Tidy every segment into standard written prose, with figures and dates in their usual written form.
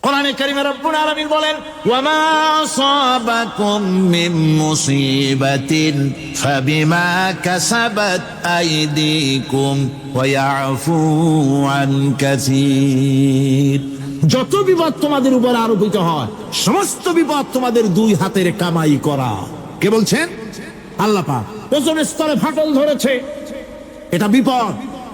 কোরআনে কারীমে রব্বুল আলামিন বলেন, ওয়ামা আসাবাকুম মিন মুসিবাতিন ফাবিমা কাসাবাত আইদিকুম ওয়া ইয়াফু আন কাসীর। যত বিপদ তোমাদের উপর আরোপিত হয়, সমস্ত বিপদ তোমাদের দুই হাতের কামাই করা। কে বলছেন? আল্লাহ পাক। ওজোন স্তরে ফাটল ধরেছে, এটা বিপদ।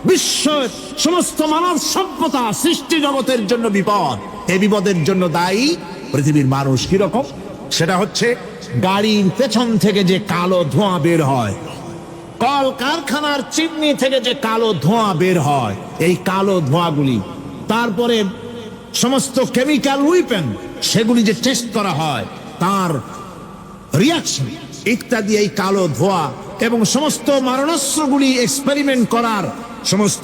বিশ্বের সমস্ত মানব সভ্যতা সৃষ্টি জগতের জন্য বিপদ। এই বিপদের জন্য দায়ী পৃথিবীর মানুষ। কিরকম? সেটা হচ্ছে গাড়ির পেছন থেকে যে কালো ধোঁয়া বের হয়, কল কারখানার চিমনি থেকে যে কালো ধোঁয়া বের হয়, এই কালো ধোঁয়াগুলি, তারপরে সমস্ত কেমিক্যাল উইপেন সেগুলি যে টেস্ট করা হয়, তার রিয়াকশন ইত্যাদি, এই কালো ধোঁয়া এবং সমস্ত মারণাস্ত্রগুলি এক্সপেরিমেন্ট করার সমস্ত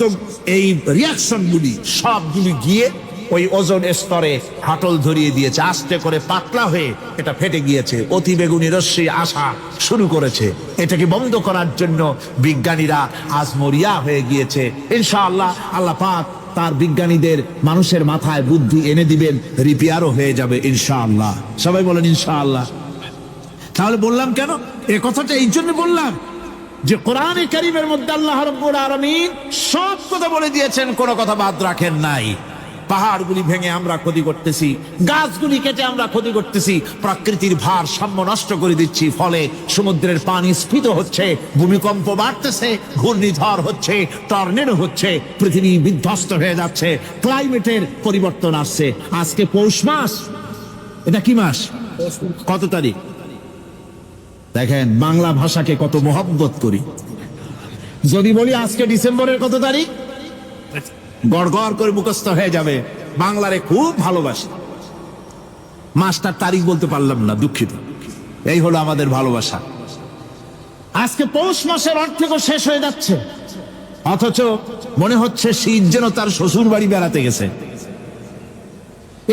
এই রিয়াকশনগুলি সবগুলি গিয়ে ওই ওজোন স্তরে ফাটল ধরিয়ে দিয়েছে। আস্তে করে পাতলা হয়ে এটা ফেটে গিয়েছে, অতি বেগুনি রশ্মি আসা শুরু করেছে। এটাকে বন্ধ করার জন্য বিজ্ঞানীরা আজ মরিয়া হয়ে গিয়েছে। ইনশাআল্লাহ আল্লাহ পাক তার বিজ্ঞানীদের মানুষের মাথায় বুদ্ধি এনে দিবেন, রিপেয়ারও হয়ে যাবে ইনশাআল্লাহ। সবাই বলেন ইনশাআল্লাহ। তাহলে বললাম কেন এই কথাটা? এই জন্য বললাম যে কোরআনে কারীমের মধ্যে আল্লাহ রাব্বুল আলামিন সব কথা বলে দিয়েছেন, কোনো কথা বাদ রাখেন নাই। পাহাড়গুলি ভেঙে আমরা ক্ষতি করতেছি, গাছগুলি কেটে আমরা ক্ষতি করতেছি, প্রকৃতির ভারসাম্য নষ্ট করে দিচ্ছি, ফলে সমুদ্রের পানি স্ফীত হচ্ছে, ভূমিকম্প বাড়তেছে, ঘূর্ণিঝড় হচ্ছে, টর্নেডো হচ্ছে, পৃথিবী বিধ্বস্ত হয়ে যাচ্ছে, ক্লাইমেটের পরিবর্তন আসছে। আজকে পৌষ মাস, এটা কি মাস? কত তারিখ? দেখেন বাংলা ভাষাকে কত মহব্বত করি। যদি বলি আজকে ডিসেম্বরের কত তারিখ, গড়গড় করে মুখস্থ হয়ে যাবে। বাংলারে খুব ভালোবাসি, মাসটার তারিখ বলতে পারলাম না, দুঃখিত। এই হলো আমাদের ভালোবাসা। আজকে পৌষ মাসের অর্ধেক শেষ হয়ে যাচ্ছে, অথচ মনে হচ্ছে শীত যেন তার শ্বশুর বাড়ি বেড়াতে গেছে।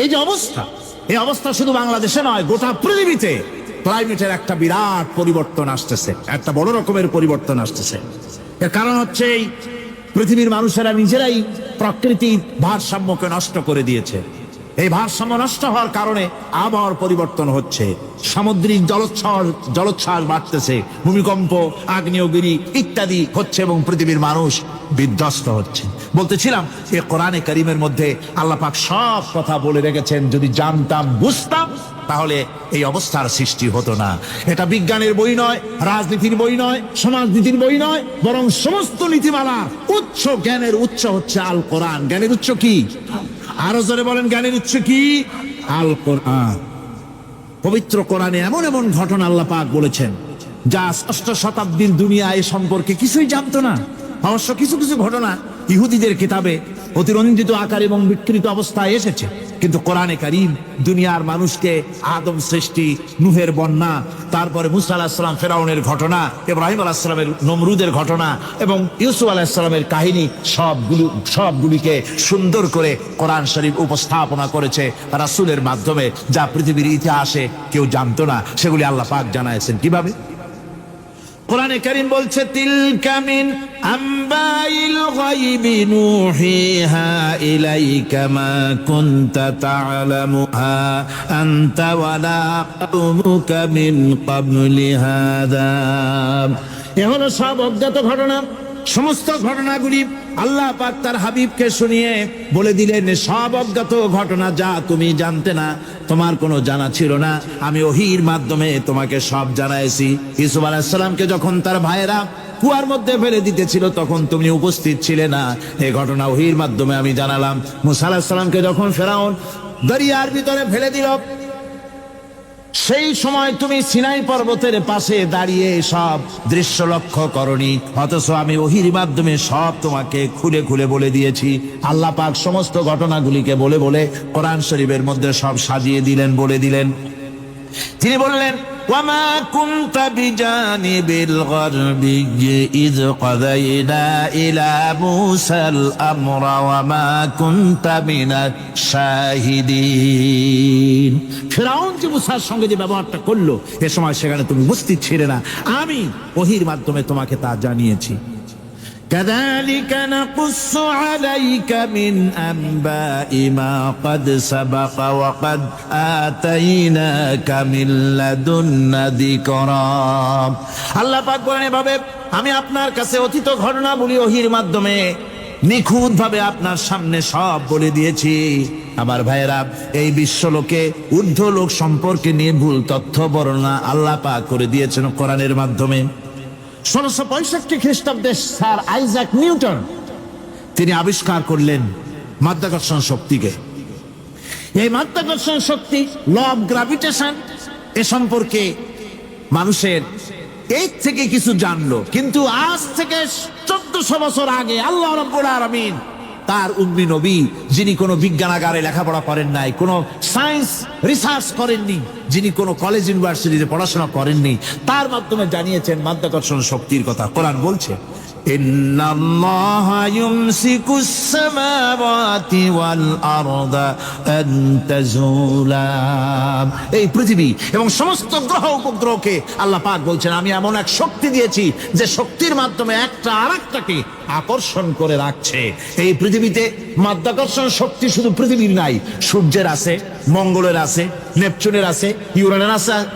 এই যে অবস্থা, এই অবস্থা শুধু বাংলাদেশে নয়, গোটা পৃথিবীতে ক্লাইমেটের একটা বিরাট পরিবর্তন আসতেছে, একটা বড় রকমের পরিবর্তন আসতেছে। এর কারণ হচ্ছে এই পৃথিবীর মানুষেরা নিজেরাই প্রকৃতির ভারসাম্যকে নষ্ট করে দিয়েছে। এই ভারসাম্য নষ্ট হওয়ার কারণে আবহাওয়ার পরিবর্তন হচ্ছে, সামুদ্রিক জলোচ্ছ্বাস বাড়তেছে, ভূমিকম্প, আগ্নেয়গিরি ইত্যাদি হচ্ছে এবং পৃথিবীর মানুষ বিধ্বস্ত হচ্ছে। বলতেছিলাম এই কোরআনে কারীমের মধ্যে আল্লাহ পাক সব কথা বলে রেখেছেন। যদি জানতাম, বুঝতাম, তাহলে এই অবস্থার সৃষ্টি হতো না। এটা বিজ্ঞানের বই নয়, রাজনীতির বই নয়, সমাজনীতির বই নয়, বরং সমস্ত নীতিমালার উচ্চ, জ্ঞানের উচ্চ হচ্ছে আল কোরআন। জ্ঞানের উচ্চ কি? আরো জোরে বলেন, জ্ঞানের উচ্চ কি? আল কোরআন। পবিত্র কোরআনে এমন এমন ঘটনা আল্লাহ পাক বলেছেন যা ষষ্ঠ শতাব্দীর দুনিয়া এ সম্পর্কে কিছুই জানতো না। অবশ্য কিছু কিছু ঘটনা ইহুদিদের কিতাবে অতিরঞ্জিত আকার এবং বিকৃত অবস্থায় এসেছে, কিন্তু কোরআনে কারীম দুনিয়ার মানুষকে আদম সৃষ্টি, নূহের বন্যা, তারপরে মুসা আলাইহিস সালাম ফেরাউনের ঘটনা, ইব্রাহিম আলাইহিস সালামের নমরুদের ঘটনা এবং ইউসুফ আলাইহিস সালামের কাহিনী সবগুলিকে সুন্দর করে কোরআন শরীফ উপস্থাপনা করেছে রাসূলের মাধ্যমে, যা পৃথিবীর ইতিহাসে কেউ জানতো না। সেগুলি আল্লাহ পাক জানাইছেন। কিভাবে? কোরআনে কারীম বলছে, তিলকা মিন আম্বাইল গায়বি নূহিহা ইলাইকা মা কুনতা তা'লামুহা আনতা ওয়ালা কওমুকা মিন ক্বাবলি হাযা। এ হলো সব অজ্ঞাত ঘটনা। সমস্ত ঘটনাগুলি আল্লাহ পাক তার হাবিবকে শুনিয়ে বলে দিলেন, সব অজ্ঞাত ঘটনা, যা তুমি জানতে না, তোমার কোনো জানা ছিল না, আমি ওহীর মাধ্যমে তোমাকে সব জানাইছি। ইউসুফ আলাইহিস সালামকে যখন তার ভাইয়েরা কুয়ার মধ্যে ফেলে দিতেছিল, তখন তুমি উপস্থিত ছিলে না, এই ঘটনা ওহীর মাধ্যমে আমি জানালাম। মুসা আলাইহিস সালামকে যখন ফেরাউন দরিয়ার ভিতরে ফেলে দিল, সেই সময় তুমি সিনাই পর্বতের পাশে দাঁড়িয়ে সব দৃশ্য লক্ষ্য করনি, অথচ আমি ওহীর মাধ্যমে সব তোমাকে খুলে খুলে বলে দিয়েছি। আল্লাহ পাক সমস্ত ঘটনাগুলিকে বলে বলে কোরআন শরীফের মধ্যে সব সাজিয়ে দিলেন, বলে দিলেন। তিনি বললেন, ওয়ামা কুনতা বিজানিবিল গারবি ইয কাযাইনা ইলা মুসাল আমরা ওয়ামা কুনতা মিনাশ শাহিদিন। ফিরআউন যে মুসার সঙ্গে যে ব্যবহারটা করলো, এ সময় সেখানে তুমি উপস্থিত ছিলে না, আমি ওহীর মাধ্যমে তোমাকে তা জানিয়েছি। كذلك نقص عليك من أنباء ما قد سبق وقد آتيناك من لدنا ذكرا আল্লাহ পাক বলেন এভাবে আমি আপনার কাছে অতীত ঘটনাবলী ওহীর মাধ্যমে নিখুঁত ভাবে আপনার সামনে সব বলে দিয়েছি। আমার ভাইয়েরা, এই বিশ্বলোকে ঊর্ধ্ব লোক সম্পর্কে নিয়ে ভুল তথ্য বর্ণনা আল্লাহ পাক করে দিয়েছেন কোরআনের মাধ্যমে। 1665 খ্রিস্টাব্দে স্যার আইজাক নিউটন তিনি আবিষ্কার করলেন মাধ্যাকর্ষণ শক্তিকে। এই মাধ্যাকর্ষণ শক্তি, ল অফ গ্রাভিটেশন, এ সম্পর্কে মানুষের এই থেকে কিছু জানলো, কিন্তু আজ থেকে 1400 বছর আগে আল্লাহ রাব্বুল আলামিন তার উম্মি নবী, যিনি কোনো বিজ্ঞানাগারে লেখাপড়া করেন নাই, কোনো সায়েন্স রিসার্চ করেননি, যিনি কোনো কলেজ ইউনিভার্সিটিতে পড়াশোনা করেননি, তার মাধ্যমে জানিয়েছেন মাধ্যাকর্ষণ শক্তির কথা। কোরআন বলছে ইন্নাল্লাহা ইউমসিকুস সামাওয়াতি ওয়াল আরদা আন তাজুলা। এই পৃথিবী এবং সমস্ত গ্রহ উপগ্রহকে আল্লাহ পাক বলছেন আমি এমন এক শক্তি দিয়েছি যে শক্তির মাধ্যমে একটা আরেকটাকে আকর্ষণ করে রাখছে। এই পৃথিবীতে মাধ্যাকর্ষণ শক্তি শুধু পৃথিবীর নাই, সূর্যের আছে, মঙ্গলের আছে, নেপচুনের আছে,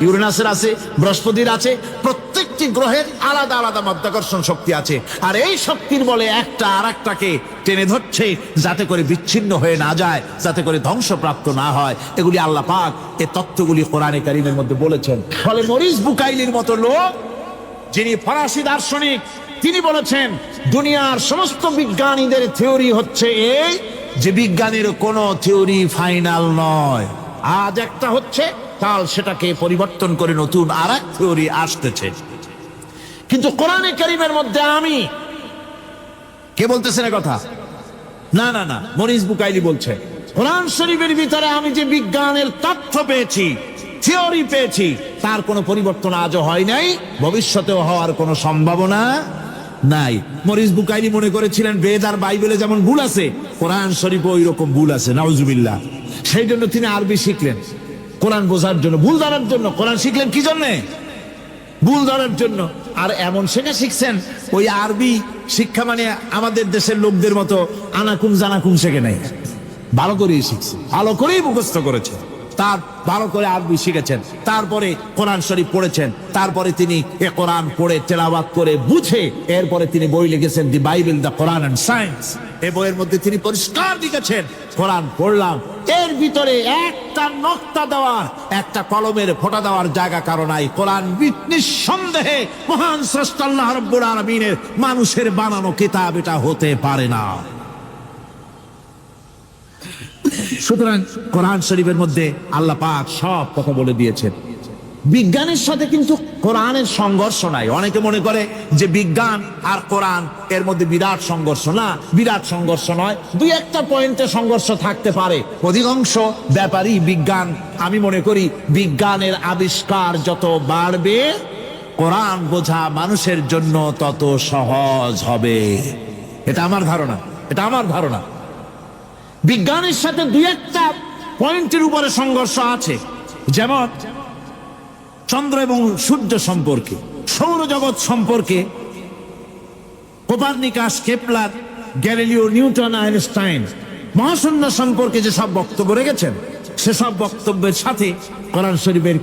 ইউরেনাসের আছে, বৃহস্পতির আছে। প্রত্যেকটি গ্রহের আলাদা আলাদা মাধ্যাকর্ষণ শক্তি আছে, আর এই শক্তির বলে একটা আরেকটাকে টেনে ধরছে যাতে করে বিচ্ছিন্ন হয়ে না যায়, যাতে করে ধ্বংসপ্রাপ্ত না হয়। এগুলি আল্লাহ পাক এই তথ্যগুলি কোরআনে কারীমের মধ্যে বলেছেন। ফলে মরিস বুকাইলির মতো লোক, যিনি ফরাসি দার্শনিক, তিনি বলেছেন দুনিয়ার সমস্ত বিজ্ঞানীদের থিওরি হচ্ছে এই যে বিজ্ঞানের কোনো থিওরি ফাইনাল নয়। আজ একটা হচ্ছে, কাল সেটাকে পরিবর্তন করে নতুন আর এক থিওরি আসতেছে। কিন্তু কোরআনে কারীমের মধ্যে আমি, কে বলতেছেন এ কথা? না না না, মরিস বুকাইলি বলছে কোরআন শরীফের ভিতরে আমি যে বিজ্ঞানের তথ্য পেয়েছি, থিওরি পেয়েছি, তার কোনো পরিবর্তন আজও হয় নাই, ভবিষ্যতেও হওয়ার কোনো সম্ভাবনা নাই। মরিস বুকাইলি মনে করেছিলেন বেদ আর বাইবেলে যেমন ভুল আছে, কোরআন শরীফে ওই রকম ভুল আছে, নাউজুবিল্লাহ। সেই জন্য তিনি আরবি শিখলেন কোরআন বোঝার জন্য, ভুল ধরার জন্য। কোরআন শিখলেন কি জন্যে? ভুল ধরার জন্য। আর এমন শেখা শিখছেন, ওই আরবি শিক্ষা মানে আমাদের দেশের লোকদের মতো আনাকুম জানাকুম শেখে নাই, ভালো করেই শিখছে, ভালো করেই মুখস্থ করেছে, তার ভালো করে আরবি শিখেছেন, তারপরে কোরআন শরীফ পড়েছেন, তারপরে তিনি এ কোরআন পড়ে তেলাওয়াত করে বুঝে এরপরে তিনি বই লিখেছেন the Bible, the Quran and science. এই বইয়ের মধ্যে তিনি পরিষ্কার লিখেছেন কোরআন পড়লাম, এর ভিতরে একটা নকতা দেওয়ার, একটা কলমের ফোঁটা দেওয়ার জায়গা কারো নাই। কোরআন নিঃসন্দেহে মহান স্রষ্টা আল্লাহ রাব্বুল আলামিনের মানুষের বানানো কিতাব, এটা হতে পারে না। সুতরাং কোরআন শরীফের মধ্যে আল্লাহ পাক সব কথা বলে দিয়েছেন। বিজ্ঞানের সাথে কিন্তু কোরআনের সংঘর্ষ নাই। অনেকে মনে করে যে বিজ্ঞান আর কোরআন এর মধ্যে বিরাট সংঘর্ষ। না, বিরাট সংঘর্ষ নয়, দুই একটা পয়েন্টে সংঘর্ষ থাকতে পারে। অধিকাংশ ব্যাপারই বিজ্ঞান, আমি মনে করি বিজ্ঞানের আবিষ্কার যত বাড়বে, কোরআন বোঝা মানুষের জন্য তত সহজ হবে। এটা আমার ধারণা, এটা আমার ধারণা। বিজ্ঞানের সাথে দুই একটা পয়েন্টের উপরে সংঘর্ষ আছে, যেমন চন্দ্র এবং সূর্য সম্পর্কে, সৌরজগৎ সম্পর্কে Copernicus, Kepler, Galileo, Newton, Einstein মহাশূন্য সম্পর্কে যে সব বক্তব্য রেখেছেন, সেসব বক্তব্যের সাথে কোরআন শরীফের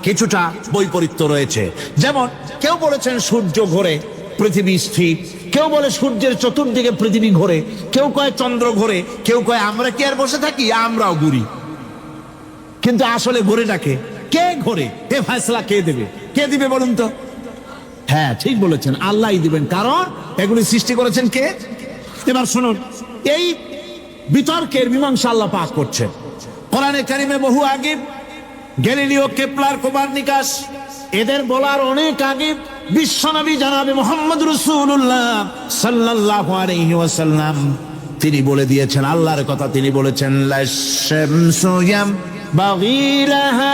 কিছুটা বৈপরীত্য রয়েছে। যেমন কেউ বলেছেন সূর্য ঘোরে, পৃথিবী স্থির, কেউ বলে সূর্যের চতুর্দিকে পৃথিবী ঘোরে, কেউ কয় চন্দ্র ঘোরে, কেউ কয় আমরা কি আর বসে থাকি, আমরাও ঘুরি। কিন্তু আসলে ঘোরেটাকে কে ঘোরে, এ ফয়সালা কে দেবে? কে দিবে বলুন তো? হ্যাঁ, ঠিক বলেছেন, আল্লাহই দিবেন, কারণ এগুলি সৃষ্টি করেছেন কে? এবার শুনুন, এই বিতর্কের মীমাংসা আল্লাহ পাক করছেন কোরআনে কারিমে বহু আগে। গ্যালিলিও, কেপলার, কোপার্নিকাস, এদের বলার অনেক আগে বিশ্বনবী জনাবে মুহাম্মদ রাসূলুল্লাহ সাল্লাল্লাহু আলাইহি ওয়াসাল্লাম তিনি বলে দিয়েছেন, আল্লাহর কথা তিনি বলেছেন, লাশ-শামসু ইয়ামবাগি লাহা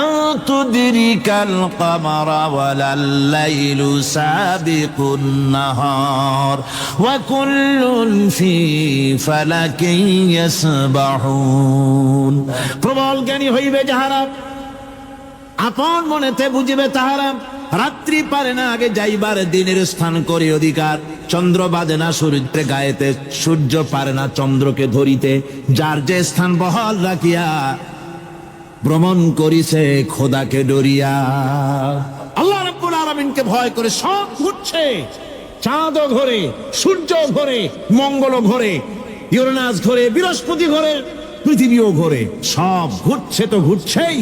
আন তুদরিকাল কামারা ওয়ালাল লাইলু সাবিকুন নাহার ওয়া কুল্লুন ফি ফালাকিন ইয়াসবাহুন। প্রবল জ্ঞানী হইবে যাহারা, আপন মনেতে বুঝিবে তাহারা, রাত্রি পারে না আগে যাইবার দিনের স্থান করে অধিকার। চন্দ্র বাজে না সূর্যের গায়েতে, সূর্য পারে না চন্দ্রকে ধরিতে। যার যে স্থান বহাল রাখিয়া ভ্রমণ করিছে খোদাকে ডরিয়া। আল্লাহ রাব্বুল আলামিনকে ভয় করে সব ঘুরছে। চাঁদও ঘোরে, সূর্য ঘোরে, মঙ্গল ঘোরে, ইউরেনাস ঘোরে, বৃহস্পতি ঘোরে, পৃথিবীও ঘোরে। সব ঘুরছে তো ঘুরছেই,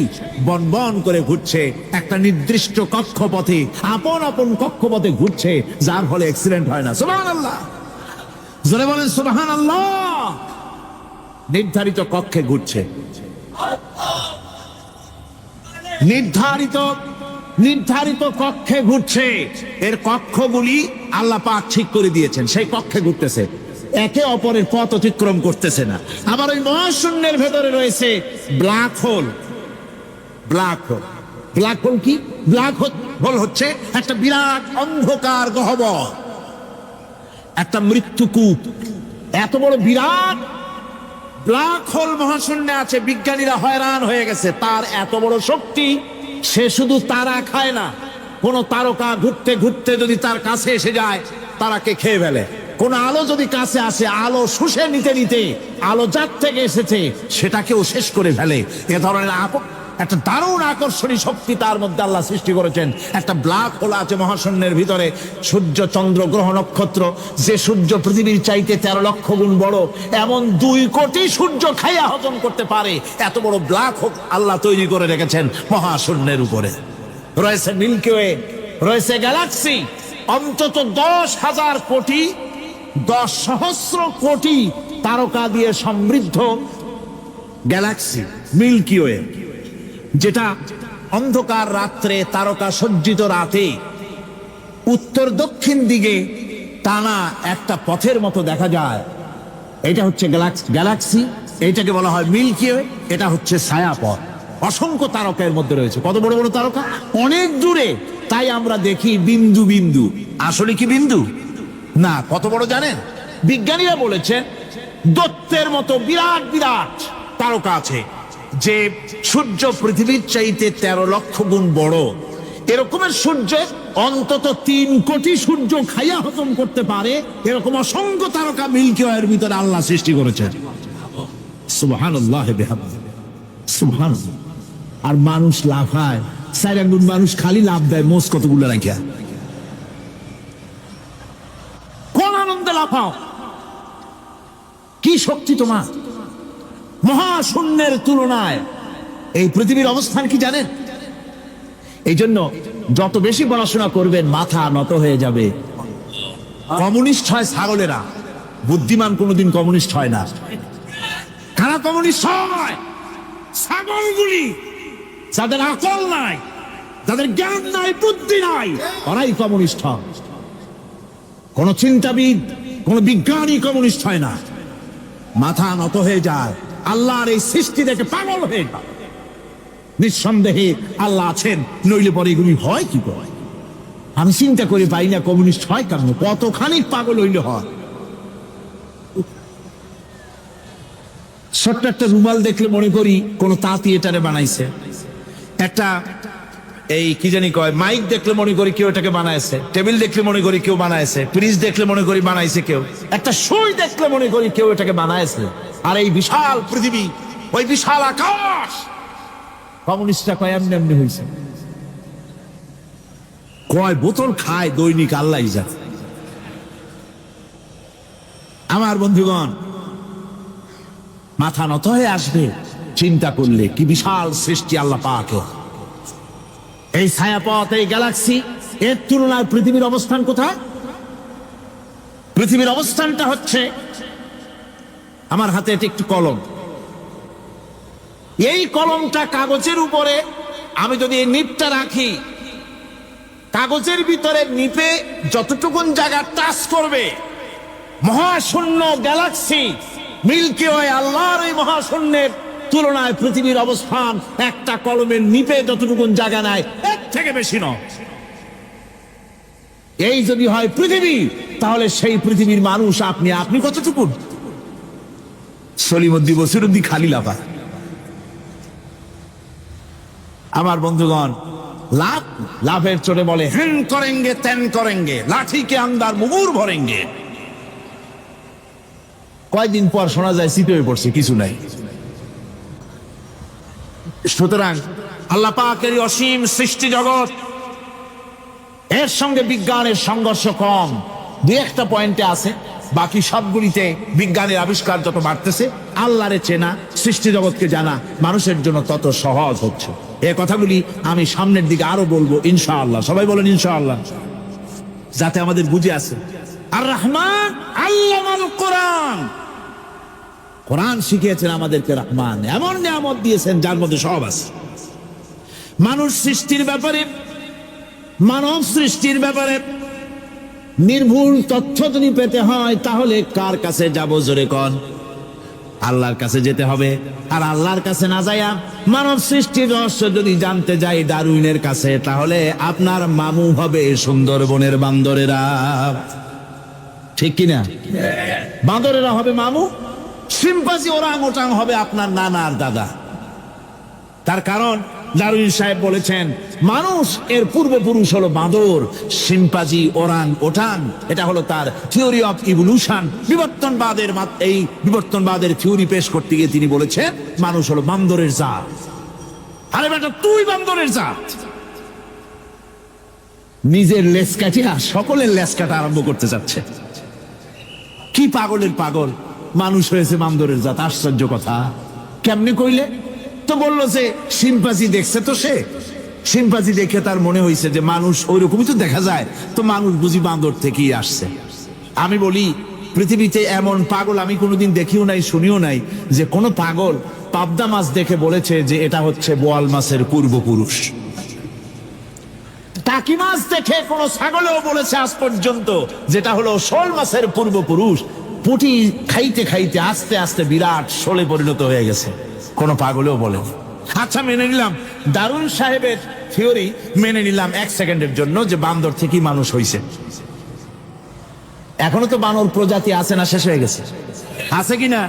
বন বন করে ঘুরছে। একটা নির্দিষ্ট কক্ষপথে, আপন আপন কক্ষপথে ঘুরছে, যার ফলে অ্যাক্সিডেন্ট হয় না। সুবহানাল্লাহ, জোরে বলেন সুবহানাল্লাহ। নির্ধারিত কক্ষে ঘুরছে, নির্ধারিত কক্ষে ঘুরছে। এর কক্ষগুলি আল্লাহ পাক ঠিক করে দিয়েছেন, সেই কক্ষে ঘুরতেছে, একে অপরের পথ অতিক্রম করতেছে না। আবার ওই মহাশূন্যের ভেতরে রয়েছে black hole. Black hole, black hole কি? ব্ল্যাক হোল হচ্ছে একটা বিরাট অন্ধকার গহ্বর, একটা মৃত্যুকূপ। এত বড় বিরাট ব্ল্যাক হোল মহাশূন্যে আছে, বিজ্ঞানীরা হয়রান হয়ে গেছে। তার এত বড় শক্তি, সে শুধু তারা খায় না, কোন তারকা ঘুরতে ঘুরতে যদি তার কাছে এসে যায়, তারাকে খেয়ে ফেলে। কোন আলো যদি কাছে আসে, আলো শুষে নিতে নিতে আলো যার থেকে এসেছে সেটাকেও শেষ করে ফেলে। এ ধরনের একটা দারুণ আকর্ষণী শক্তি তার মধ্যে আল্লাহ সৃষ্টি করেছেন। একটা ব্ল্যাক হোল আছে মহাশূন্যের ভিতরে। সূর্য, চন্দ্র, গ্রহ, নক্ষত্র, যে সূর্য পৃথিবীর চাইতে 13 লক্ষ গুণ বড়, এমন 2 কোটি সূর্য খাইয়া হজম করতে পারে এত বড় ব্ল্যাক হোল আল্লাহ তৈরি করে রেখেছেন মহাশূন্যের উপরে। রয়েছে মিল্কি ওয়ে, রয়েছে গ্যালাক্সি, অন্তত 10,000 কোটি, 10 সহস্র কোটি তারকা দিয়ে সমৃদ্ধ গ্যালাক্সি মিল্কি ওয়ে, যেটা অন্ধকার রাত্রে, তারকা সজ্জিত রাতে উত্তর দক্ষিণ দিকে টানা একটা পথের মতো দেখা যায়। এটা হচ্ছে গ্যালাক্সি, এইটাকে বলা হয় মিল্কি ওয়ে। এটা হচ্ছে ছায়াপথ। অসংখ্য তারকার মধ্যে রয়েছে। কত বড় বড় তারকা, অনেক দূরে। তাই আমরা দেখি বিন্দু বিন্দু, আসলে কি বিন্দু না। কত বড় জানেন? বিজ্ঞানীরা বলেছেন দৈত্যের মতো বিরাট বিরাট তারকা আছে, যে সূর্য পৃথিবীর চাইতে 13 লক্ষ গুণ বড়। এরকমের সূর্য অন্তত 3 কোটি সূর্য খাইয়া হজম করতে পারে। এরকম অসংখ্য তারকা মিল্কি ওয়ের ভিতরে আল্লাহ সৃষ্টি করেছেন। সুবহানাল্লাহ বিহামদিহি, সুবহানাল্লাহ। আর মানুষ লাফায়, 4 আঙ্গুল মানুষ খালি লাভ দেয়, মোষ কতগুলো রাখিয়া। কোন আনন্দে লাফাও, কি শক্তি তোমার! মহাশূন্যের তুলনায় এই পৃথিবীর অবস্থান কি জানেন? এই জন্য যত বেশি পড়াশোনা করবেন মাথা নত হয়ে যাবে। কমিউনিস্ট হয় ছাগলেরা, বুদ্ধিমান কোনোদিন কমিউনিস্ট হয় না। কারা কমিউনিস্ট হয়? ছাগলগুলি, যাদের আকল নাই, যাদের জ্ঞান নাই, বুদ্ধি নাই, ওরাই কমিউনিস্ট হয়। কোন চিন্তাবিদ, কোন বিজ্ঞানী কমিউনিস্ট হয় না। মাথা নত হয়ে যায়, আল্লাহর এই সৃষ্টি দেখে পাগল হয়ে যায়। নিঃসন্দেহে আল্লাহ আছেন, নইলে পরে এগুলি হয় কি করে? আমি চিন্তা করে পাই না কমিউনিস্ট হয় কেন, কতখানি পাগল হইলে হয়। ছোট্ট একটা রুমাল দেখলে মনে করি কোন তাঁতি এটারে বানাইছে। একটা এই কি জানি কয় মাইক দেখলে মনে করি কেউ এটাকে বানাইছে। টেবিল দেখলে মনে করি কেউ বানাইছে। ফ্রিজ দেখলে মনে করি বানাইছে কেউ। একটা সুই দেখলে মনে করি কেউ এটাকে বানাইছে। আর এই বিশাল পৃথিবী, ওই বিশাল আকাশ, কমিউনিস্টরা কয় এমনি এমনি হয়েছে। কয় বোতল খায় দৈনিক আল্লাহ জানে। আমার বন্ধুগণ, মাথা নত হয়ে আসবে চিন্তা করলে কি বিশাল সৃষ্টি আল্লাহ পাকের। এই ছায়াপথ, এই গ্যালাক্সি, এর তুলনায় পৃথিবীর অবস্থান কোথায়? পৃথিবীর অবস্থানটা হচ্ছে, আমার হাতে এটি একটু কলম। এই কলমটা কাগজের উপরে আমি যদি এই নিপটা রাখি, কাগজের ভিতরে নিপে যতটুকুন জায়গা টাচ করবে, মহাশূন্য গ্যালাক্সি মিল্কি ওয়ে, আল্লাহর এই মহাশূন্যের তুলনায় পৃথিবীর অবস্থান একটা কলমের নিপে যতটুকুন জায়গা নেয় এর থেকে বেশি নয়। এই যদি হয় পৃথিবী, তাহলে সেই পৃথিবীর মানুষ আপনি, আপনি কতটুকুন? সলিমুদ্দি বসিরুদ্দি খালি লাফা। আমার বন্ধুগণ, লাভ, লাভের চোটে বলে হ্যান করেঙ্গে ত্যান করেঙ্গে, লাঠি কে আন্দার মুগুর ভরেঙ্গে। কয়দিন পর শোনা যায় শীত হয়ে পড়ছে, কিছু নাই। সুতরাং আল্লাহ পাকের অসীম সৃষ্টি জগৎ, এর সঙ্গে বিজ্ঞানের সংঘর্ষ কম, দুই একটা পয়েন্টে আছে। বাকি সবগুলিতে বিজ্ঞানের আবিষ্কার যত বাড়তেছে, আল্লাহরে চেনা, সৃষ্টি জগৎকে জানা মানুষের জন্য তত সহজ হচ্ছে। এই কথাগুলি আমি সামনের দিকে আরো বলবো ইনশাআল্লাহ। সবাই বলেন ইনশাআল্লাহ, যাতে আমাদের বুঝে আসে। আর রহমান আল্লামাল কোরআন, কোরআন শিখিয়েছেন আমাদেরকে রহমান, এমন নিয়ামত দিয়েছেন যার মধ্যে সব আছে। মানুষ সৃষ্টির ব্যাপারে, মানব সৃষ্টির ব্যাপারে নির্ভুল তথ্য যদি পেতে হয়, তাহলে কার কাছে যাব? জোরে কন। আল্লাহর কাছে যেতে হবে। আর আল্লাহর কাছে না যাইয়া মানব সৃষ্টির রহস্য যদি জানতে যাই ডারউইনের কাছে, তাহলে আপনার মামু হবে সুন্দরবনের বান্দরেরা। ঠিক কিনা? বান্দরেরা হবে মামু, শিম্পাঞ্জি ওরাংওটাং হবে আপনার নানা আর দাদা। তার কারণ ডারউইন সাহেব বলেছেন মানুষ এর পূর্বপুরুষ হলো বাঁদর, শিম্পাঞ্জি, ওরাং ওটাং। এটা হলো তার থিওরি অফ ইভলিউশন। এই বিবর্তনবাদের থিওরি পেশ করতে গিয়ে তিনি বলেছেন মানুষ হলো বান্দরের জাত। আরে বেটা, তুই বান্দরের জাত। নিজের লেজ কাটিয়া সকলের লেজ কাটা আরম্ভ করতে যাচ্ছে। কি পাগলের পাগল, মানুষ হয়েছে বান্দরের জাত। আশ্চর্য কথা। কেমনে কইলে? তো বললো যে শিম্পাঞ্জি দেখছে, তো সে শিম্পাঞ্জি দেখে তার মনে হয়েছে যে মানুষ ওইরকমই তো দেখা যায়, তো মানুষ বুঝি বান্দর থেকেই আসছে। আমি বলি পৃথিবীতে এমন পাগল আমি কোনোদিন দেখিও নাই, শুনিও নাই যে কোনো পাগল পাবদা মাছ দেখে বলেছে যে এটা হচ্ছে বোয়াল মাছের পূর্বপুরুষ। টাকি মাছ দেখে কোনো ছাগলেও বলেছে আজ পর্যন্ত যেটা হলো শোল মাছের পূর্বপুরুষ। পুঁটি খাইতে খাইতে আস্তে আস্তে বিরাট শোলে পরিণত হয়ে গেছে, কোনো পাগলেও বলে। আচ্ছা, মেনে নিলাম ডারউইন সাহেবের থিওরি, মেনে নিলাম এক সেকেন্ডের জন্য যে বান্দর থেকেই মানুষ হইছে। এখনো তো বানর প্রজাতি আছে না? শেষ হয়ে গেছে? আছে কিনা?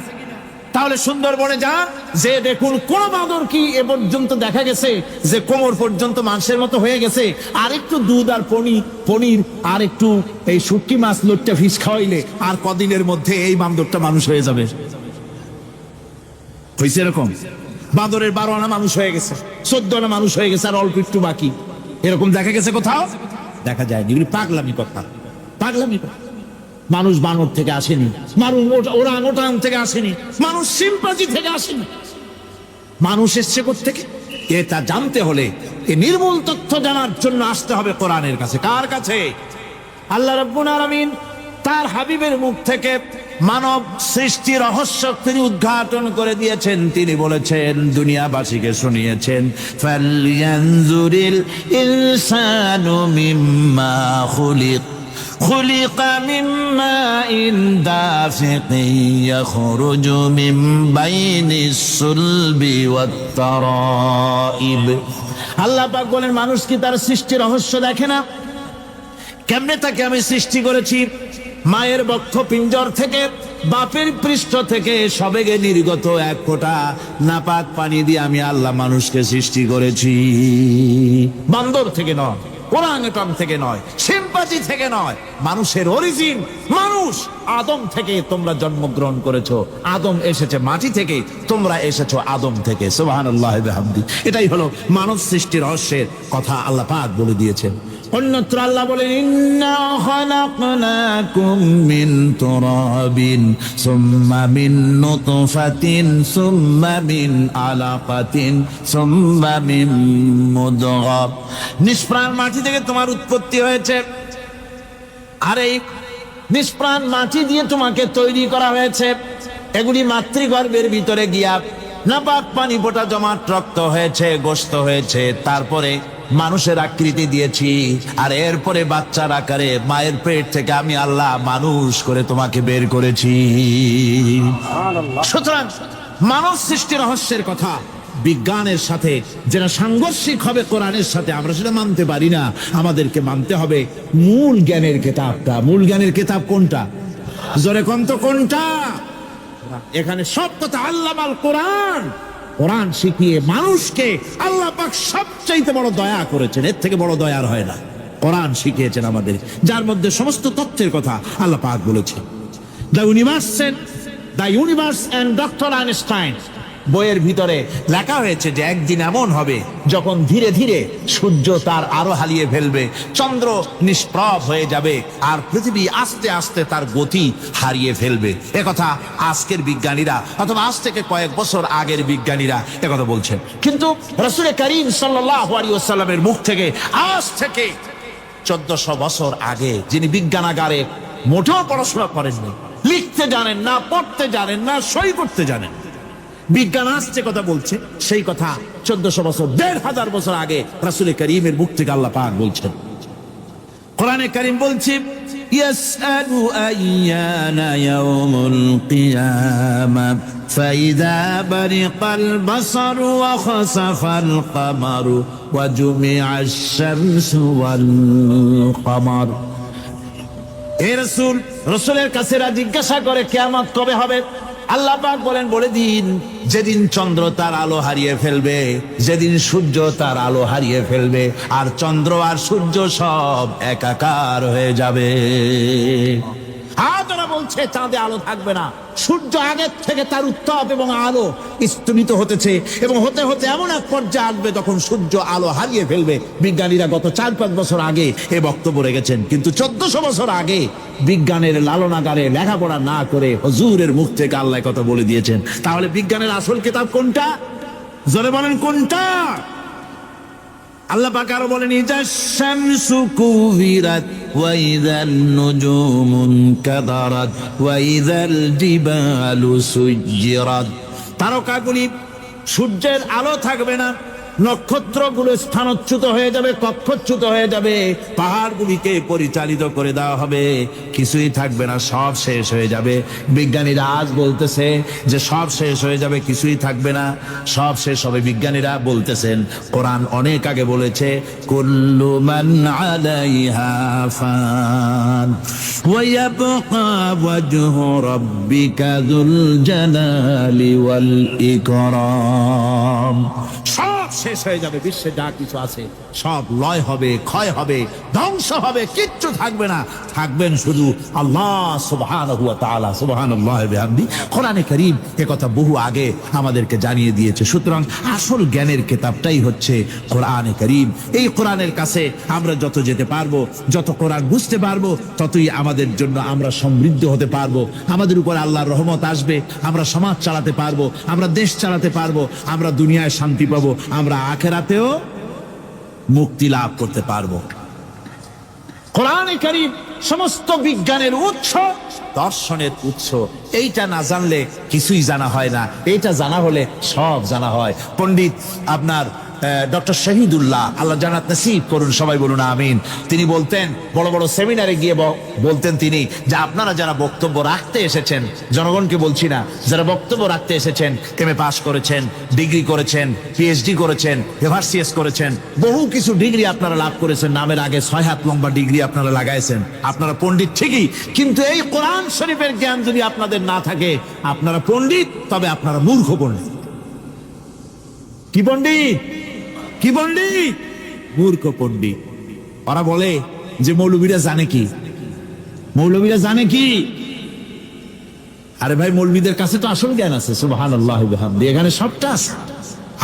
তাহলে সুন্দরবনে যা, যে দেখুন কোন বাঁদর কি এ পর্যন্ত দেখা গেছে যে কোমর পর্যন্ত মাংসের মতো হয়ে গেছে, আর একটু দুধ আর পনির আর একটু এই শুটকি মাছ লোটটা ফিশ খাওয়াইলে আর কদিনের মধ্যে এই বান্দরটা মানুষ হয়ে যাবে? হয়েছে এরকম? বাঁদরের 12 আনা মানুষ হয়ে গেছে, 14 আনা মানুষ হয়ে গেছে, আর অল্প একটু বাকি। এরকম দেখা গেছে কোথাও? দেখা যায়নি। এগুলি পাগলামি কথা, পাগলামি কথা। মানুষ বানর থেকে আসেনি, মানুষ ওরাং থেকে আসেনি, মানুষ শিম্পাঞ্জি থেকে আসেনি। মানুষ এসছে কোত্থেকে? এটা জানতে হলে এই নির্মূল তথ্য জানার জন্য আসতে হবে কোরআনের কাছে। কার কাছে? আল্লাহ রাব্বুল আলামিন তার হাবিবের মুখ থেকে মানব সৃষ্টি রহস্য তিনি উদ্ঘাটন করে দিয়েছেন। তিনি বলেছেন, দুনিয়াবাসীকে শুনিয়েছেন, ফালয়ানজুরিল ইনসানু মিম্মা খুলিক خلق من ماء دافق يخرج من بين الصلب والترائب। আল্লাহ পাক বলেন, মানুষ কি তার সৃষ্টি রহস্য দেখে না? কেমনে তাকে আমি সৃষ্টি করেছি? মায়ের বক্ষ পিঞ্জর থেকে, বাপের পৃষ্ঠ থেকে সবেগে নির্গত এক ফোঁটা নাপাক পানি দিয়ে আমি আল্লাহ মানুষকে সৃষ্টি করেছি। বান্দর থেকে নয়, ওরাংওটাং থেকে নয়, শিম্পাঞ্জি থেকে নয়, মানুষের অরিজিন মানুষ। আদম থেকে তোমরা জন্মগ্রহণ করেছো, আদম এসেছে মাটি থেকে, তোমরা এসেছো আদম থেকে। সুবহানাল্লাহি ওয়া বিহামদিহি। এটাই হলো মানব সৃষ্টি রহস্যের কথা আল্লাহ পাক বলে দিয়েছেন। অন্যত্র আল্লাহ বলেন, ইন্না খালাকনাকুম মিন তুরাবিন সুম্মা মিন নুতফাতিন সুম্মা মিন আলাকাতিন সুম্মা মিন মুদগাহ। নিষ্প্রাণ মাটি থেকে তোমার উৎপত্তি হয়েছে, আর এই নিষ্প্রাণ মাটি দিয়ে তোমাকে তৈরি করা হয়েছে। এগুলি মাতৃগর্ভের ভিতরে গিয়া নাপাক পানি ফোঁটা জমাট রক্ত হয়েছে, গোশত হয়েছে, তারপরে মানুষের আকৃতি দিয়েছি, আর এরপরে বাচ্চার আকারে মায়ের পেট থেকে আমি আল্লাহ মানুষ করে তোমাকে বের করেছি। সুতরাং মানব সৃষ্টি রহস্যের কথা বিজ্ঞানের সাথে যেটা সাংঘর্ষিক হবে কোরআনের সাথে, আমরা সেটা মানতে পারি না। আমাদেরকে মানতে হবে মূল জ্ঞানের কিতাবটা। মূল জ্ঞানের কিতাব কোনটা? জোরে কোন তো কোনটা? এখানে সব কথা আল্লাহ আল কোরআন। কোরআন শিখিয়ে মানুষকে আল্লাহ পাক সবচাইতে বড় দয়া করেছেন, এর থেকে বড় দয়ার হয় না। কোরআন শিখিয়েছেন আমাদের, যার মধ্যে সমস্ত তথ্যের কথা আল্লাহ পাক বলেছেন। The universe and doctor Einstein বইয়ের ভিতরে লেখা হয়েছে যে একদিন এমন হবে যখন ধীরে ধীরে সূর্য তার আলো হারিয়ে ফেলবে, চন্দ্র নিষ্প্রভ হয়ে যাবে, আর পৃথিবী আস্তে আস্তে তার গতি হারিয়ে ফেলবে। একথা আজকের বিজ্ঞানীরা অথবা আজ থেকে কয়েক বছর আগের বিজ্ঞানীরা একথা বলছেন। কিন্তু রাসূল করিম সাল্লাল্লাহু আলাইহি ওয়াসাল্লামের মুখ থেকে আজ থেকে 1400 বছর আগে, যিনি বিজ্ঞানাগারে মোটেও পড়াশোনা করেননি, লিখতে জানেন না, পড়তে জানেন না, সই করতে জানেন, বিজ্ঞান আসছে কথা বলছে, সেই কথা 1400 বছর 1500 বছর আগে রাসূল করিমের মুখ থেকে আল্লাহ পাক বলছেন। কোরআনে কারীম বলছে, ইয়াসআলু আইয়ানা ইয়াউমুল কিয়ামা ফাইযা বারিকাল বাসারু ওয়া খাসাফাল কামারু ওয়া জুমিআশ শামসু ওয়াল কামার। হে রাসূল, রাসূলের কাছে জিজ্ঞাসা করে কিয়ামত কবে হবে? আল্লাহ পাক বলেন, বলে দিন যেদিন চন্দ্র তার আলো হারিয়ে ফেলবে, যেদিন সূর্য তার আলো হারিয়ে ফেলবে, আর চন্দ্র আর সূর্য সব একাকার হয়ে যাবে। আজ ওরা বলছে চাঁদে আলো থাকবে না, সূর্য আগের থেকে তার উত্তাপ এবং আলো স্তমিত হতেছে, এবং হতে হতে এমন এক পর্যায়ে আসবে তখন সূর্য আলো হারিয়ে ফেলবে। বিজ্ঞানীরা গত 4-5 বছর আগে এ বক্তব্য রেখেছেন, কিন্তু 1400 বছর আগে বিজ্ঞানের লালনাগারে লেখাপড়া না করে হুজুরের মুখ থেকে আল্লাহ কথা বলে দিয়েছেন। তাহলে বিজ্ঞানের আসল কিতাব কোনটা? জোরে বলেন কোনটা? আল্লাহ পাক আরো বলেন, ইযাশ শামসু কুবিরাত ওয়া ইযান নুজুমু কাদারাত ওয়া ইযাল জিবালু সুজ্জিরাত। তারকাগুলি, সূর্যের আলো থাকবে না, নক্ষত্রগুলো স্থানচ্যুত হয়ে যাবে, কক্ষচ্যুত হয়ে যাবে, পাহাড়গুলিকে পরিচালিত করে দেওয়া হবে, কিছুই থাকবে না, সব শেষ হয়ে যাবে। বিজ্ঞানীরা আজ বলতেছে যে সব শেষ হয়ে যাবে, কিছুই থাকবে না, সব শেষ হবে। বিজ্ঞানীরা বলতেছেন, কোরআন অনেক আগে বলেছে, কুল্লু মান আলাইহা ফান ওয়া ইয়াবকা ওয়াজহু রাব্বিকা যুল জালালি ওয়াল ইকরাম। সব শেষ হয়ে যাবে, বিশ্বে যা কিছু আছে সব লয় হবে, ক্ষয় হবে, ধ্বংস হবে, কিচ্ছু থাকবে না, থাকবেন শুধু আল্লাহ সুবহানাহু ওয়া তাআলা। সুবহানাল্লাহি ওয়া বিহামদি। কোরআনে কারীম এ কথা বহু আগে আমাদেরকে জানিয়ে দিয়েছে। সুতরাং আসল জ্ঞানের কিতাবটাই হচ্ছে কোরআনে কারীম। এই কোরআনের কাছে আমরা যত যেতে পারবো, যত কোরআন বুঝতে পারবো, ততই আমাদের জন্য আমরা সমৃদ্ধ হতে পারবো, আমাদের উপর আল্লাহর রহমত আসবে, আমরা সমাজ চালাতে পারবো, আমরা দেশ চালাতে পারবো, আমরা দুনিয়ায় শান্তি পাবো, আমরা আখিরাতেও মুক্তি লাভ করতে পারবো। কোরআনে কারীম সমস্ত বিজ্ঞানের উৎস, দর্শনের উৎস। এইটা না জানলে কিছুই জানা হয় না, এইটা জানা হলে সব জানা হয়। পণ্ডিত আপনার ডক্টর শহীদুল্লাহ, আল্লাহ জান্নাত নসিব করুন, সবাই বলুন আমিন। তিনি বলতেন, বড় বড় সেমিনারে গিয়ে বলতেন তিনি, যে আপনারা যারা বক্তব্য রাখতে এসেছেন, জনগণকে বলছি না, যারা বক্তব্য রাখতে এসেছেন, এমএ পাস করেছেন, ডিগ্রি করেছেন, পিএইচডি করেছেন, এভারসিএস করেছেন, বহু কিছু ডিগ্রি আপনারা লাভ করেছেন, নামের আগে 6 হাত লম্বা ডিগ্রি আপনারা লাগাইছেন, আপনারা পণ্ডিত ঠিকই, কিন্তু এই কোরআন শরীফের জ্ঞান যদি আপনাদের না থাকে, আপনারা পণ্ডিত, তবে আপনারা মূর্খ পণ্ডিত। কি পণ্ডিত? কি পণ্ডিত? মূর্খ পণ্ডিত। ওরা বলে যে মৌলবীরা জানে কি, মৌলবীরা জানে কি? আরে ভাই, মৌলবীদের কাছে তো আসল জ্ঞান আছে। সুবহানাল্লাহি ওয়া বিহামদি। এখানে সবটা আছে।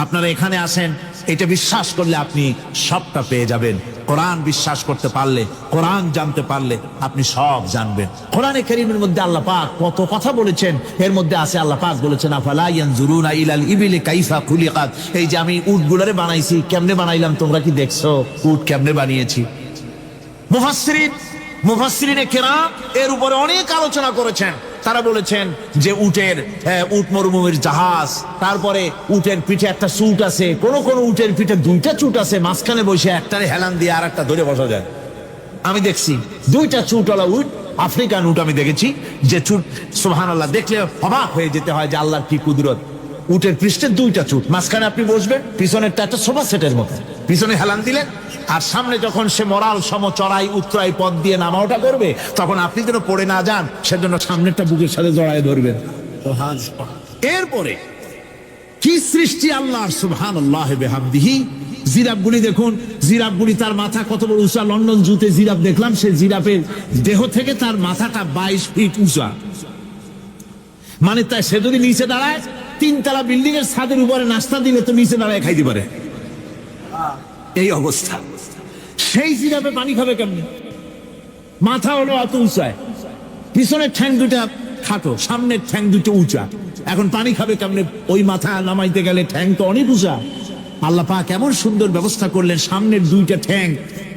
আপনারা এখানে আসেন, এটা বিশ্বাস করলে আপনি সবটা পেয়ে যাবেন। কোরআন বিশ্বাস করতে পারলে, কোরআন জানতে পারলে আপনি সব জানবেন। কোরআনে কারীমের মধ্যে আল্লাহ পাক কত কথা বলেছেন, এর মধ্যে আছে আল্লাহ পাক বলেছেন, আফালা ইয়ানজুরুনা ইলাল ইবিলি কাইফা খুলিকাত। এই যে আমি উটগুলারে বানাইছি, কেমনে বানাইলাম তোমরা কি দেখছো? উট কেমনে বানিয়েছি? মুফাসসিরিনে কেরাম এর উপরে অনেক আলোচনা করেছেন। তারা বলেছেন যে উট মরুভূমির জাহাজ, তারপরে উটের পিঠে একটা চুট আছে, কোন উটের পিঠে 2টা চুট আছে, মাঝখানে বসে একটারে হেলান দিয়ে আর একটা ধরে বসা যায়। আমি দেখছি 2টা চুটওয়ালা উট, আফ্রিকান উট আমি দেখেছি, যে চুট সুবহানাল্লাহ, দেখলে অবাক হয়ে যেতে হয় যে আল্লাহর কি কুদরত। উটের পৃষ্ঠে 2টা চুট, মাঝখানে আপনি বসবেন, পিছনেরটা একটা সোফা সেটের মতো, পিছনে হেলান দিলেন, আর সামনে যখন সে মরাল সম চড়াই উত্তরাই পথ দিয়ে নামা ওঠা করবে, তখন আপনি যেন পড়ে না যান সেজন্য সামনেরটা বুকের সাথে জড়ায় ধরবেন। এরপরে কি সৃষ্টি আল্লাহর, সুবহানাল্লাহি ওয়া বিহামদিহি। জিরাফগুলি দেখুন, জিরাফগুলি তার মাথা কত বড় উঁচা। লন্ডন জুতে জিরাফ দেখলাম, সে জিরাফের দেহ থেকে তার মাথাটা 22 ফিট উঁচা। মানে তাই সে যদি নিচে দাঁড়ায়, 3 তলা বিল্ডিং এর ছাদের উপরে নাস্তা দিলে তো নিচে দাঁড়ায় খাইতে পারে, এই অবস্থা। সেই জিরাফে পানি খাবে কেমনি? মাথা হলো অত উঁচায়, পিছনের ঠ্যাং দুটা খাটো, সামনের ঠ্যাং দুটো উঁচা। এখন পানি খাবে কেমনে? ওই মাথা নামাইতে গেলে ঠ্যাং তো অনেক উঁচা। আল্লাহ পাক কেমন সুন্দর ব্যবস্থা করলেন, সামনের 2টা ঠ্যাং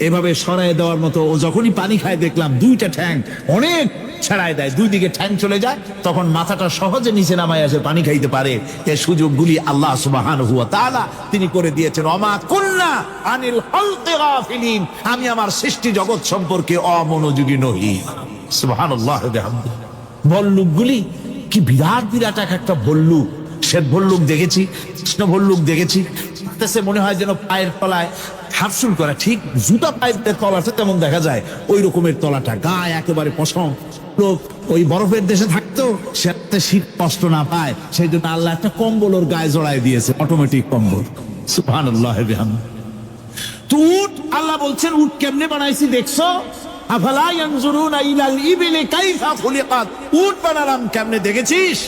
এভাবে সরায় দেওয়ার মতো। ও যখনই পানি খায় দেখলাম 2টা ঠ্যাং অনেক ছাড়ায় দেয়, 2 দিকে ঠ্যাং চলে যায়, তখন মাথাটা সহজে নিচে নামায় আসে, পানি খাইতে পারে। এই সুযোগগুলি আল্লাহ সুবহানাহু ওয়া তাআলা তিনি করে দিয়েছেন। ওমা কুন্না আনিল খালকি গাফিলিন, আমি আমার সৃষ্টি জগৎ সম্পর্কে অমনোযোগী নহি। সুবহানাল্লাহ ওয়া বিহামদিহি। ভল্লুকগুলি কি বিরাট বিরাট এক একটা ভল্লুক। শ্বেত ভল্লুক দেখেছি, কৃষ্ণ ভল্লুক দেখেছি, মনে হয় যেন পায়ের তলায় হাফসুল করা, ঠিক জুতা পায়ের তলাটা তেমন দেখা যায়, ওই রকমের তলাটা, গায়ে একেবারে পশম। লোক ওই বরফের দেশে থাকতো, সে শীত কষ্ট না পায়, সেই জন্য আল্লাহ একটা কম্বল ওর গায়ে জড়ায় দিয়েছে, অটোমেটিক কম্বল। সুবহানাল্লাহ বিহামদিহি। তো উট, আল্লাহ বলছেন উট কেমনে বানাইছি দেখছো? আফালা ইয়ানজুরুনা ইলাল ইবিলি কাইফা খুলিকাত, উট বানালাম কেমনে দেখেছিস?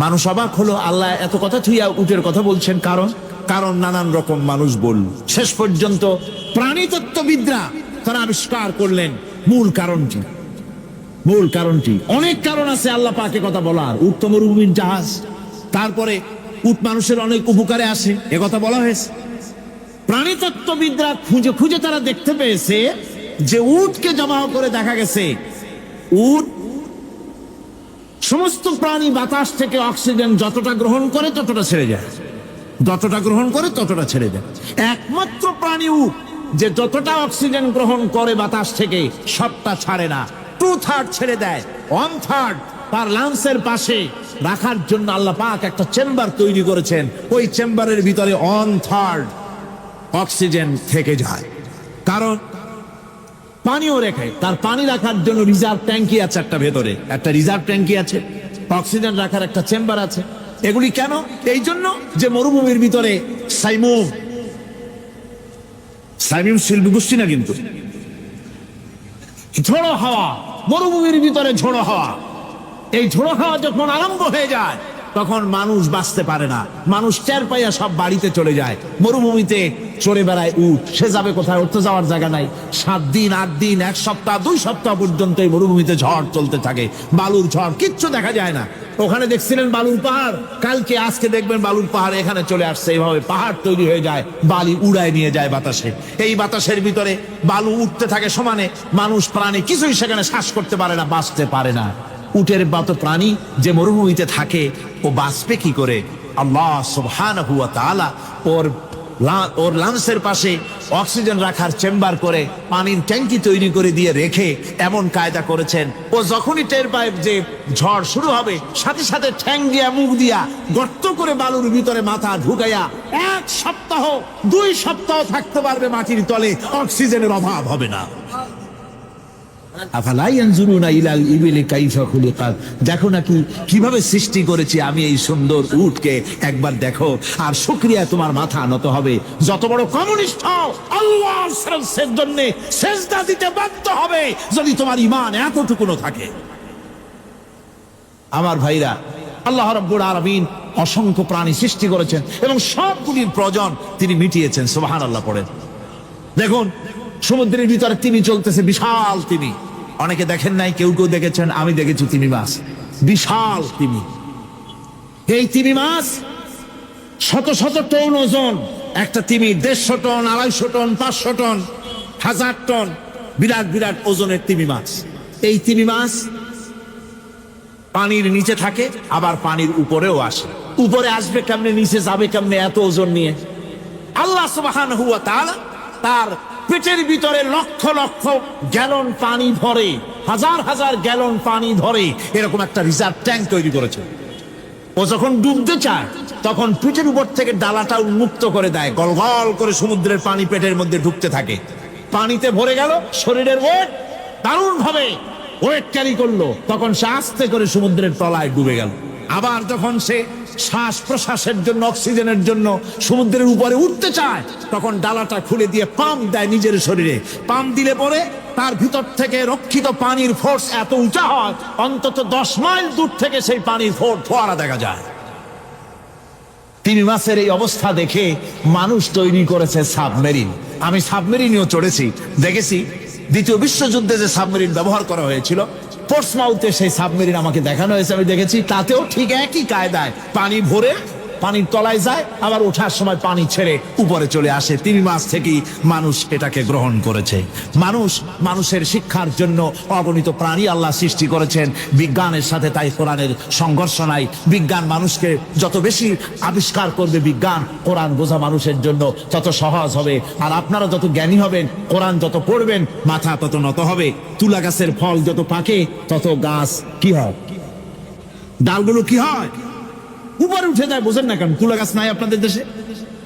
মানুষ অবাক হলো, আল্লাহ এত কথা থুইয়া উটের কথা বলছেন, কারণ নানান রকম মানুষ বলল। শেষ পর্যন্ত প্রাণীতত্ত্ববিদরা তারা আবিষ্কার করলেন মূল কারণটি। অনেক কারণ আছে আল্লাহ পাকে কথা বলার। উট তো মরুভূমির জাহাজ, তারপরে উট মানুষের অনেক উপকারে আসে, কথা বলা হয়েছে। প্রাণীতত্ত্ববিদরা খুঁজে খুঁজে তারা দেখতে পেয়েছে যে উটকে জমা করে দেখা গেছে, উট সমস্ত প্রাণী বাতাস থেকে অক্সিজেন যতটা গ্রহণ করে ততটা ছেড়ে যায়, একমাত্র প্রাণী উট যে যতটা অক্সিজেন গ্রহণ করে বাতাস থেকে সবটা ছাড়ে না, 2/3 ছেড়ে দেয়। 1/3 তার লাংসের পাশে রাখার জন্য আল্লাহ পাক একটা চেম্বার তৈরি করেছেন। ওই চেম্বারের ভিতরে 1/3 অক্সিজেন থেকে যায়, কারণ পানিও রেখে। তার পানি রাখার জন্য রিজার্ভ ট্যাঙ্কি আছে, একটা রিজার্ভ ট্যাঙ্কি আছে, অক্সিজেন রাখার একটা চেম্বার আছে। এগুলি কেন? এই জন্য যে মরুভূমির ভিতরে সাইমুম শিল্পী গোষ্ঠী না, কিন্তু ঝোড়ো হাওয়া, মরুভূমির ভিতরে ঝোড়ো হাওয়া, এই ঝোড়ো হাওয়া যখন আরম্ভ হয়ে যায় তখন মানুষ বাঁচতে পারে না, মানুষ টের পাইয়া সব বাড়িতে চলে যায়। মরুভূমিতে চড়ে বেড়ায় উট, সে যাবে কোথায়? ওর তো যাওয়ার জায়গা নাই। 7 দিন 8 দিন 1 সপ্তাহ 2 সপ্তাহ পর্যন্ত এই মরুভূমিতে ঝড় চলতে থাকে, বালুর ঝড়, কিচ্ছু দেখা যায় না। ওখানে দেখছিলেন বালুর পাহাড়, কালকে আজকে দেখবেন বালুর পাহাড় এখানে চলে আসছে। এইভাবে পাহাড় তৈরি হয়ে যায়, বালি উড়ায় নিয়ে যায় বাতাসে। এই বাতাসের ভিতরে বালু উঠতে থাকে সমানে, মানুষ প্রাণী কিছুই সেখানে শ্বাস করতে পারে না, বাঁচতে পারে না। উটের মতো প্রাণী যে মরুভূমিতে থাকে, ও বাঁচবে কি করে? আল্লাহ সুবহানাহু ওয়া তাআলা ওর লাংসের পাশে অক্সিজেন রাখার চেম্বার করে, পানির ট্যাঙ্কি তৈরি করে দিয়ে রেখে এমন কায়দা করেছেন, ও যখনই টের পায় যে ঝড় শুরু হবে, সাথে সাথে ঠ্যাং দিয়া মুখ দিয়া গর্ত করে বালুর ভিতরে মাথা ঢুকাইয়া 1 সপ্তাহ 2 সপ্তাহ থাকতে পারবে মাটির তলে, অক্সিজেনের অভাব হবে না। আফালা ইয়ানজুরুনা ইলাল ইবিলি কাইফা খুলিকাত, দেখো না কিভাবে সৃষ্টি করেছি আমি এই সুন্দর উটকে, একবার দেখো। আর শুকরিয়া তোমার মাথা নত হবে। যত বড় কমিউনিস্ট হও, আল্লাহর জন্য সেজদা দিতে বাধ্য হবে যদি তোমার ঈমান এতটুকুনো থাকে। আমার ভাইরা, আল্লাহ রাব্বুল আলামিন অসংখ্য প্রাণী সৃষ্টি করেছেন এবং সবগুলির প্রয়োজন তিনি মিটিয়েছেন। সুবহানাল্লাহ পড়েন। দেখুন সমুদ্রের ভিতরে তিমি চলতেছে, বিশাল তিমি। অনেকে দেখেন নাই, কেউ দেখেছেন, আমি দেখেছি তিমি মাছ, বিশাল তিমি। এই তিমি মাছ শত শত টন ওজন, একটা তিমি 150 টন, 250 টন, 500 টন, 1000 টন, বিরাট বিরাট ওজনের তিমি মাছ। এই তিমি মাছ পানির নিচে থাকে, আবার পানির উপরেও আসে। উপরে আসবে কেমনে, নিচে যাবে কেমনে এত ওজন নিয়ে? আল্লাহ সুবহানাহু ওয়া তাআলা তার পেটের ভিতরে লক্ষ লক্ষ গ্যালন পানি ধরে, হাজার হাজার গ্যালন পানি ধরে এরকম একটা রিজার্ভ ট্যাঙ্ক তৈরি করেছে। ও যখন ডুবতে চায় তখন পিঠের উপর থেকে ডালাটা উন্মুক্ত করে দেয়, গল গল করে সমুদ্রের পানি পেটের মধ্যে ঢুকতে থাকে। পানিতে ভরে গেল, শরীরের ওয়েট দারুণ ভাবে ওয়েট ক্যারি করলো, তখন সে আস্তে করে সমুদ্রের তলায় ডুবে গেল। আবার যখন সে শ্বাস প্রশ্বাসের জন্য, অক্সিজেনের জন্য সমুদ্রের উপরে উঠতে চায়, তখন ডালাটা খুলে দিয়ে পাম্প দেয় নিজের শরীরে। পাম্প দিলে পরে তার ভিতর থেকে রক্ষিত পানির ফোর্স এত উঁচা হয়, অন্তত 10 মাইল দূর থেকে সেই পানির ফোয়ারা দেখা যায়। 3 মাসের এই অবস্থা দেখে মানুষ তৈরি করেছে সাবমেরিন। আমি সাবমেরিনেও চড়েছি, দেখেছি দ্বিতীয় বিশ্বযুদ্ধে যে সাবমেরিন ব্যবহার করা হয়েছিল, পোর্টসমাউথে সেই সাবমেরিন আমাকে দেখানো হয়েছে, আমি দেখেছি। তাতেও ঠিক একই কায়দায় পানি ভরে পানির তলায় যায়, আবার ওঠার সময় পানি ছেড়ে উপরে চলে আসে। 3 মাস থেকেই মানুষ এটাকে গ্রহণ করেছে। মানুষের শিক্ষার জন্য অগণিত প্রাণী আল্লাহ সৃষ্টি করেছেন বিজ্ঞানের সাথে, তাই কোরআনের সংঘর্ষ নাই। বিজ্ঞান মানুষকে যত বেশি আবিষ্কার করবে, বিজ্ঞান কোরআন বোঝা মানুষের জন্য তত সহজ হবে। আর আপনারা যত জ্ঞানী হবেন, কোরআন যত পড়বেন, মাথা তত নত হবে। তুলা গাছের ফল যত পাকে, তত গাছ কি হয়, ডালগুলো কি হয়, উপরে উঠে যায়। বোঝেন না কেন? তুলা গাছ নাই আপনাদের দেশে?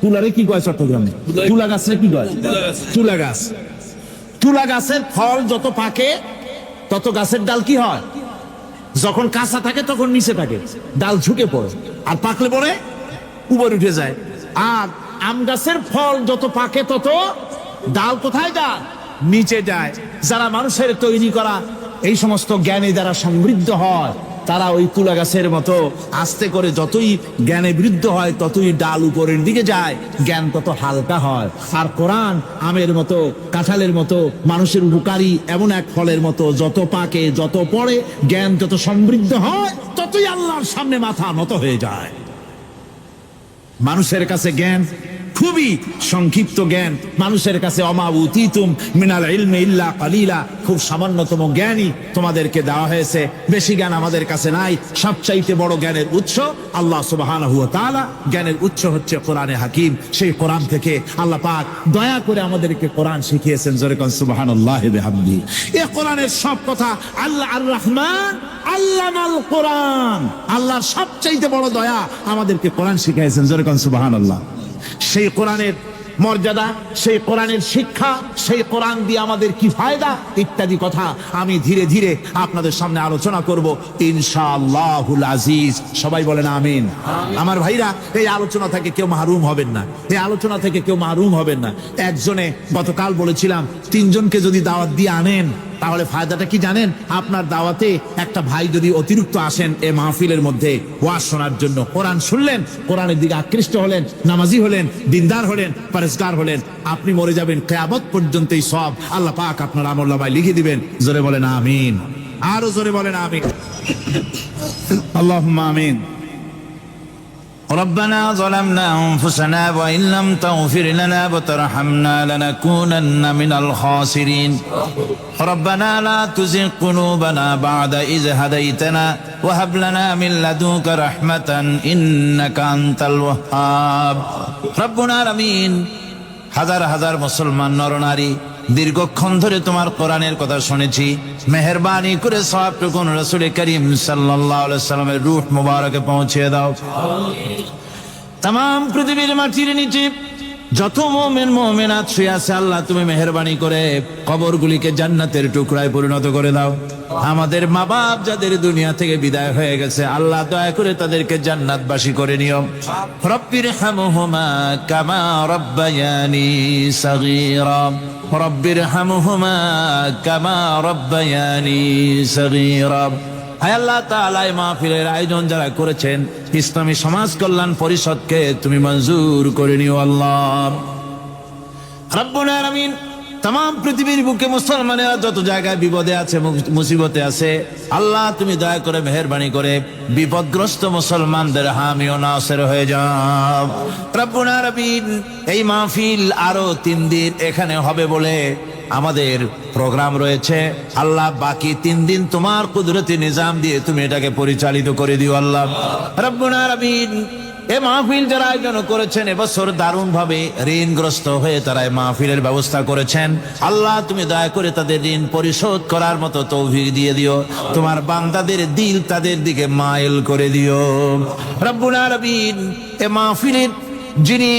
তুলারে কি কয় চট্টগ্রামে? তুলা গাছরে কি কয়? তুলা গাছ। তুলা গাছের ফল যত পাকে, তত গাছের ডাল কি হয়, যখন কাঁচা থাকে তখন নিচে থাকে, ডাল ঝুঁকে পড়ে, আর পাকলে পরে উপরে উঠে যায়। আর আম গাছের ফল যত পাকে, তত ডাল কোথায় যায়, নিচে যায়। যারা মানুষের তৈরি করা এই সমস্ত জ্ঞানে যারা সমৃদ্ধ হয়, তারা ওই তুলা গাছের মতো আস্তে করে যতই জ্ঞানে বৃদ্ধ হয়, ততই ডাল উপরের দিকে যায়, জ্ঞান তত হালকা হয়। আর কোরআন আমের মতো, কাঁঠালের মতো, মানুষের উপকারী এমন এক ফলের মতো, যত পাকে, যত পড়ে, জ্ঞান যত সমৃদ্ধ হয়, ততই আল্লাহর সামনে মাথা নত হয়ে যায়। মানুষের কাছে জ্ঞান খুবই সংক্ষিপ্ত জ্ঞান। মানুষের কাছে অমা উতীতুম মিনাল ইলমি ইল্লা কালিলা, খুব সামান্যতম জ্ঞানই তোমাদেরকে দেওয়া হয়েছে, বেশি জ্ঞান আমাদের কাছে নাই। সবচাইতে বড় জ্ঞানের উৎস আল্লাহ সুবহানাহু ওয়া তাআলা। জ্ঞানের উৎস হচ্ছে কোরআনে হাকিম। সেই কোরআন থেকে আল্লাহ পাক দয়া করে আমাদেরকে কোরআন শিখিয়েছেন। জোরে কোন সুবহানাল্লাহি বিহামদি। এই কোরআনের সব কথা, আল্লাহ আর রহমান আল্লামাল কোরআন, আল্লাহর সবচাইতে বড় দয়া আমাদেরকে কোরআন শিখিয়েছেন। জোরে কোন সুবহানাল্লাহ। সেই কোরআনের মর্যাদা, সেই কোরআনের শিক্ষা, সেই কোরআন দিয়ে আমাদের কি ফায়দা ইত্যাদি কথা আমি ধীরে ধীরে আপনাদের সামনে আলোচনা করব ইনশাআল্লাহুল আজিজ। সবাই বলেন আমিন। আমার ভাইরা, এই আলোচনা থেকে কেউ মাহরুম হবেন না, এই আলোচনা থেকে কেউ মাহরুম হবেন না। একজনে গতকাল বলেছিলাম, 3 জনকে যদি দাওয়াত দিয়ে আনেন, তাহলে ফায়দাটা কি জানেন? আপনার দাওয়াতে একটা ভাই যদি অতিরিক্ত আসেন এ মাহফিলের মধ্যে ওয়াজ শোনার জন্য, কোরআন শুনলেন, কোরআনের দিকে আকৃষ্ট হলেন, নামাজি হলেন, দিনদার হলেন, পরেজগার হলেন, আপনি মরে যাবেন, কিয়ামত পর্যন্ত এই সব আল্লাহ পাক আপনার আমলনামায় লিখে দিবেন। জোরে বলেন আমিন। আরো জোরে বলেন আমিন। আল্লাহুম্মা আমিন। ربنا ظلمنا أنفسنا وإن لم تغفر لنا وترحمنا لنكونن من الخاسرين ربنا لا تزغ قلوبنا بعد إذ هديتنا وهب لنا من لدنك رحمة إنك أنت الوهاب ربنا العالمين হাজার হাজার মুসলমান নরনারী দীর্ঘক্ষণ ধরে তোমার কোরআনের কথা শুনেছি, মেহেরবানি করে সওয়াবটুকু রাসূল করিম সাল্লাল্লাহু আলাইহি সাল্লামের রূহ মুবারকে পৌঁছে দাও। तमाम পৃথিবীর মাটির নিচে যত মুমিন মুমিনাত শুয়ে আছে, আল্লাহ তুমি মেহেরবানি করে কবরগুলিকে জান্নাতের টুকরায় পরিণত করে দাও। আমাদের মা বাপ যাদের দুনিয়া থেকে বিদায় হয়ে গেছে, আল্লাহ দয়া করে তাদেরকে জান্নাতবাসী করে নিও। রব্বির হামহুমা কামা রব্বায়ানি সগীরা রব্বির হামহুমা কামা রব্বায়ানি সগীরা। হায় আল্লাহ তাআলা, এই মাহফিলের আয়োজন যারা করেছেন, ইসলামী সমাজ কল্যাণ পরিষদকে তুমি মঞ্জুর করে নিও আল্লাহ রাব্বুল আলামিন। तमाम পৃথিবীর বুকে মুসলমানেরা যত জায়গায় বিপদে আছে, মুসিবতে আছে, আল্লাহ তুমি দয়া করে মেহেরবানি করে বিপদগ্রস্ত মুসলমানদের হামি ও নাসির হয়ে যাও রব্বুল আলামিন। এই মাহফিল আরো 3 দিন এখানে হবে বলে আমাদের প্রোগ্রাম রয়েছে, আল্লাহ বাকি 3 দিন তোমার কুদরতি নিজাম দিয়ে তুমি এটাকে পরিচালিত করে দিও আল্লাহ রব্বুল আলামিন। এই মাহফিল যারা আয়োজন করেছেন, এবছর দারুণ ভাবে ঋণগ্রস্ত হয়ে তারা এই মাহফিলের ব্যবস্থা করেছেন, আল্লাহ তুমি দয়া করে তাদের ঋণ পরিশোধ করার মতো তৌফিক দিয়ে দিও। তোমার বান্দাদের দিল তাদের দিকে মাইল করে দিও রব্বুল আলামিন। এই মাহফিলের যিনি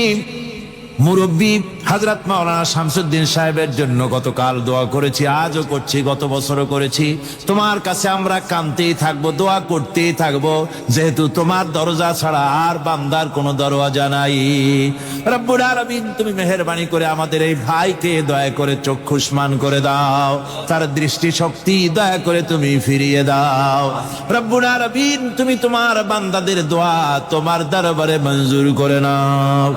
মুরব্বী হযরত মাওলানা শামসুদ্দিন সাহেবের জন্য গতকাল দোয়া করেছি, আজও করছি, গত বছরও করেছি। তোমার কাছে আমরা কাঁদতেই থাকবো, দোয়া করতেই থাকবো, যেহেতু তোমার দরজা ছাড়া আর বান্দার কোনো দরওয়াজা নাই। রব্বুল আলামিন তুমি মেহেরবানি করে আমাদের এই ভাইকে দয়া করে চক্ষুষ্মান করে দাও, তার দৃষ্টি শক্তি দয়া করে তুমি ফিরিয়ে দাও। রব্বুল আলামিন তুমি তোমার বান্দাদের দোয়া তোমার দরবারে মঞ্জুর করে নাও।